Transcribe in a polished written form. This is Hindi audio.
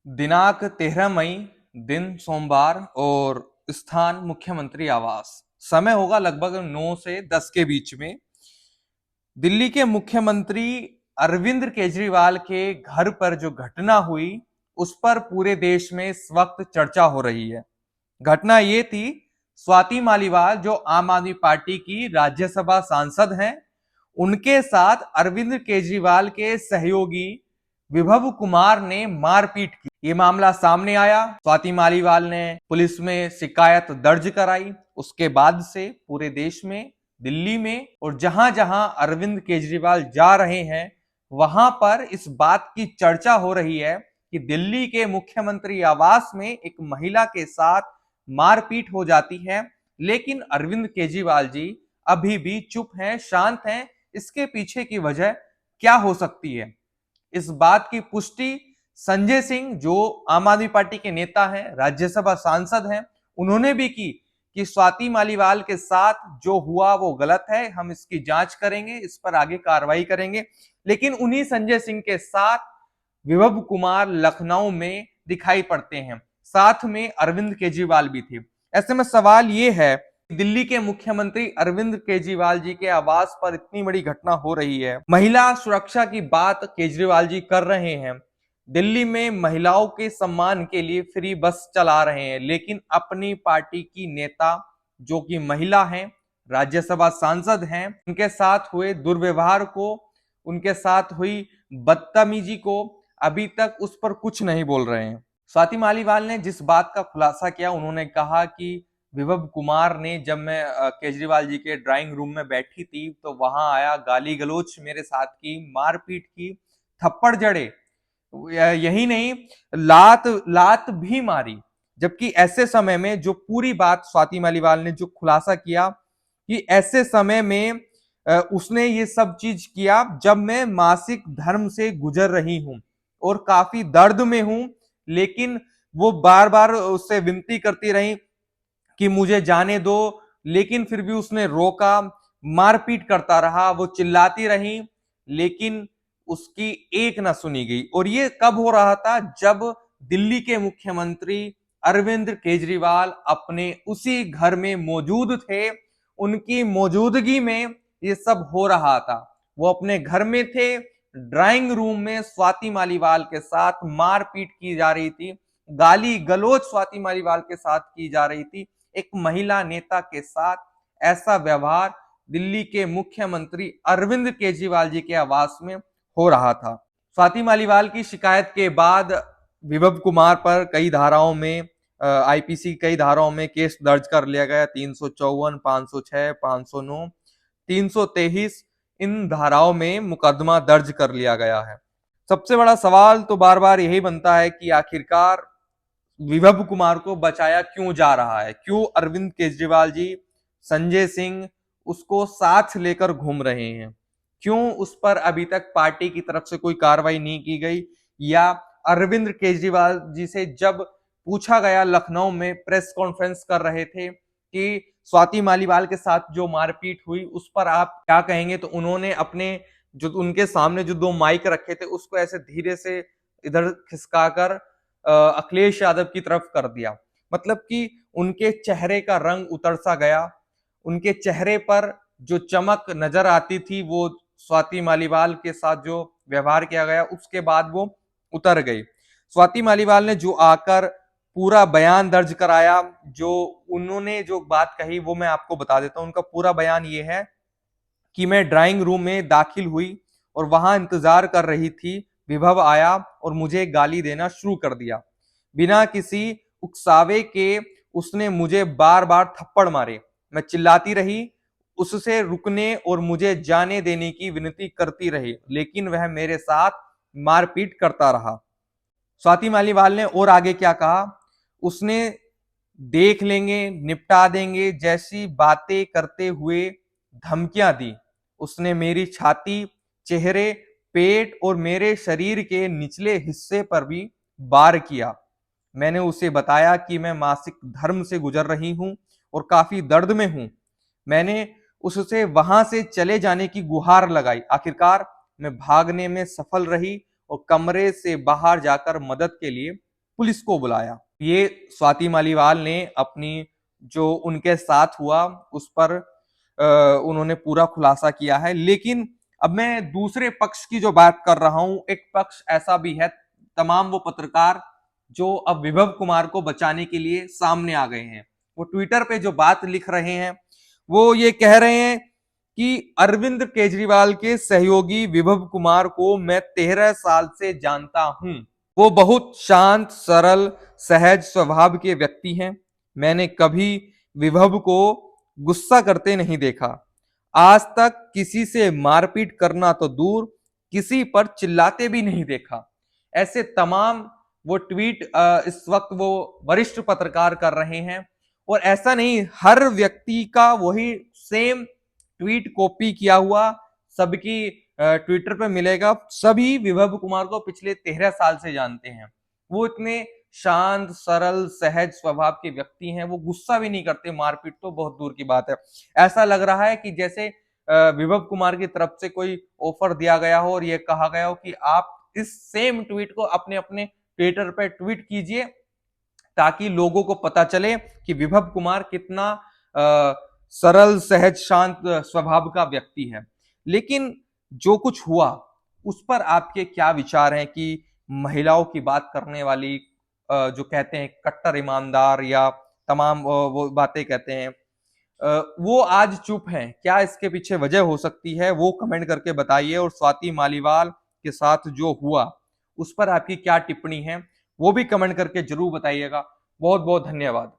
दिनांक 13 मई, दिन सोमवार और स्थान मुख्यमंत्री आवास। समय होगा लगभग 9 से 10 के बीच में। दिल्ली के मुख्यमंत्री अरविंद केजरीवाल के घर पर जो घटना हुई उस पर पूरे देश में इस वक्त चर्चा हो रही है। घटना ये थी, स्वाति मालीवाल जो आम आदमी पार्टी की राज्यसभा सांसद हैं, उनके साथ अरविंद केजरीवाल के सहयोगी विभव कुमार ने मारपीट की। ये मामला सामने आया, स्वाति मालीवाल ने पुलिस में शिकायत दर्ज कराई। उसके बाद से पूरे देश में, दिल्ली में और जहां जहां अरविंद केजरीवाल जा रहे हैं वहां पर इस बात की चर्चा हो रही है कि दिल्ली के मुख्यमंत्री आवास में एक महिला के साथ मारपीट हो जाती है, लेकिन अरविंद केजरीवाल जी अभी भी चुप हैं, शांत हैं। इसके पीछे की वजह क्या हो सकती है? इस बात की पुष्टि संजय सिंह जो आम आदमी पार्टी के नेता हैं, राज्यसभा सांसद हैं, उन्होंने भी की कि स्वाति मालीवाल के साथ जो हुआ वो गलत है, हम इसकी जांच करेंगे, इस पर आगे कार्रवाई करेंगे। लेकिन उन्हीं संजय सिंह के साथ विभव कुमार लखनऊ में दिखाई पड़ते हैं, साथ में अरविंद केजरीवाल भी थे। ऐसे में सवाल ये है, दिल्ली के मुख्यमंत्री अरविंद केजरीवाल जी के आवास पर इतनी बड़ी घटना हो रही है, महिला सुरक्षा की बात केजरीवाल जी कर रहे हैं, दिल्ली में महिलाओं के सम्मान के लिए फ्री बस चला रहे हैं, लेकिन अपनी पार्टी की नेता जो कि महिला हैं, राज्यसभा सांसद हैं, उनके साथ हुए दुर्व्यवहार को, उनके साथ हुई बदतमीजी को अभी तक उस पर कुछ नहीं बोल रहे हैं। स्वाति मालीवाल ने जिस बात का खुलासा किया, उन्होंने कहा कि विभव कुमार ने, जब मैं केजरीवाल जी के ड्राइंग रूम में बैठी थी तो वहां आया, गाली गलौज मेरे साथ की, मारपीट की, थप्पड़ जड़े, यही नहीं, लात लात भी मारी। जबकि ऐसे समय में जो पूरी बात स्वाति मालीवाल ने जो खुलासा किया कि ऐसे समय में उसने ये सब चीज किया जब मैं मासिक धर्म से गुजर रही हूं और काफी दर्द में हूं, लेकिन वो बार बार उससे विनती करती रही कि मुझे जाने दो, लेकिन फिर भी उसने रोका, मारपीट करता रहा, वो चिल्लाती रही, लेकिन उसकी एक ना सुनी गई। और ये कब हो रहा था? जब दिल्ली के मुख्यमंत्री अरविंद केजरीवाल अपने उसी घर में मौजूद थे, उनकी मौजूदगी में ये सब हो रहा था। वो अपने घर में थे, ड्राइंग रूम में स्वाति मालीवाल के साथ मारपीट की जा रही थी, गाली गलौज स्वाति मालीवाल के साथ की जा रही थी। एक महिला नेता के साथ ऐसा व्यवहार दिल्ली के मुख्यमंत्री अरविंद केजरीवाल जी के आवास में हो रहा था। स्वाति मालीवाल की शिकायत के बाद विभव कुमार पर कई धाराओं में, आईपीसी कई धाराओं में केस दर्ज कर लिया गया, 354, 506, 509, 323, इन धाराओं में मुकदमा दर्ज कर लिया गया है। सबसे बड़ा सवाल तो बार बार यही बनता है कि आखिरकार विभव कुमार को बचाया क्यों जा रहा है? क्यों अरविंद केजरीवाल जी, संजय सिंह उसको साथ लेकर घूम रहे हैं? क्यों उस पर अभी तक पार्टी की तरफ से कोई कार्रवाई नहीं की गई? या अरविंद केजरीवाल जी से जब पूछा गया, लखनऊ में प्रेस कॉन्फ्रेंस कर रहे थे कि स्वाति मालीवाल के साथ जो मारपीट हुई उस पर आप क्या कहेंगे, तो उन्होंने अपने जो उनके सामने जो दो माइक रखे थे उसको ऐसे धीरे से इधर खिसकाकर अखिलेश यादव की तरफ कर दिया। मतलब कि उनके चेहरे का रंग उतर सा गया, उनके चेहरे पर जो चमक नजर आती थी वो स्वाति मालीवाल के साथ जो व्यवहार किया गया उसके बाद वो उतर गई। स्वाति मालीवाल ने जो आकर पूरा बयान दर्ज कराया, जो उन्होंने जो बात कही वो मैं आपको बता देता हूं। उनका पूरा बयान ये है कि मैं ड्राइंग रूम में दाखिल हुई और वहां इंतजार कर रही थी, विभव आया और मुझे गाली देना शुरू कर दिया। बिना किसी उकसावे के उसने मुझे बार बार थप्पड़ मारे। मैं चिल्लाती रही, उससे रुकने और मुझे जाने देने की विनती करती रही, लेकिन वह मेरे साथ मारपीट करता रहा। स्वाति मालीवाल ने और आगे क्या कहा, उसने देख लेंगे, निपटा देंगे जैसी बातें करते हुए धमकियां दी। उसने मेरी छाती, चेहरे, पेट और मेरे शरीर के निचले हिस्से पर भी वार किया। मैंने उसे बताया कि मैं मासिक धर्म से गुजर रही हूं और काफी दर्द में हूं। मैंने उससे वहां से चले जाने की गुहार लगाई। आखिरकार मैं भागने में सफल रही और कमरे से बाहर जाकर मदद के लिए पुलिस को बुलाया। ये स्वाति मालीवाल ने अपनी जो उनके साथ हुआ उस पर उन्होंने पूरा खुलासा किया है। लेकिन अब मैं दूसरे पक्ष की जो बात कर रहा हूं, एक पक्ष ऐसा भी है, तमाम वो पत्रकार जो अब विभव कुमार को बचाने के लिए सामने आ गए हैं। वो ट्विटर पे जो बात लिख रहे हैं वो ये कह रहे हैं कि अरविंद केजरीवाल के सहयोगी विभव कुमार को मैं 13 साल से जानता हूं। वो बहुत शांत, सरल, सहज स्वभाव के व्यक्ति हैं। मैंने कभी विभव को गुस्सा करते नहीं देखा। आज तक किसी से मारपीट करना तो दूर, किसी पर चिल्लाते भी नहीं देखा। ऐसे तमाम वो ट्वीट इस वक्त वो वरिष्ठ पत्रकार कर रहे हैं। और ऐसा नहीं, हर व्यक्ति का वही सेम ट्वीट कॉपी किया हुआ सबकी ट्विटर पे मिलेगा। सभी विभव कुमार को पिछले 13 साल से जानते हैं। वो इतने शांत, सरल, सहज स्वभाव के व्यक्ति हैं। वो गुस्सा भी नहीं करते, मारपीट तो बहुत दूर की बात है। ऐसा लग रहा है कि जैसे विभव कुमार की तरफ से कोई ऑफर दिया गया हो और ये कहा गया हो कि आप इस सेम ट्वीट को अपने अपने ट्विटर पे ट्वीट कीजिए ताकि लोगों को पता चले कि विभव कुमार कितना सरल, सहज, शांत स्वभाव का व्यक्ति है। लेकिन जो कुछ हुआ उस पर आपके क्या विचार हैं कि महिलाओं की बात करने वाली जो कहते हैं कट्टर ईमानदार या तमाम वो बातें कहते हैं, वो आज चुप हैं? क्या इसके पीछे वजह हो सकती है? वो कमेंट करके बताइए। और स्वाति मालीवाल के साथ जो हुआ उस पर आपकी क्या टिप्पणी है वो भी कमेंट करके जरूर बताइएगा। बहुत बहुत धन्यवाद।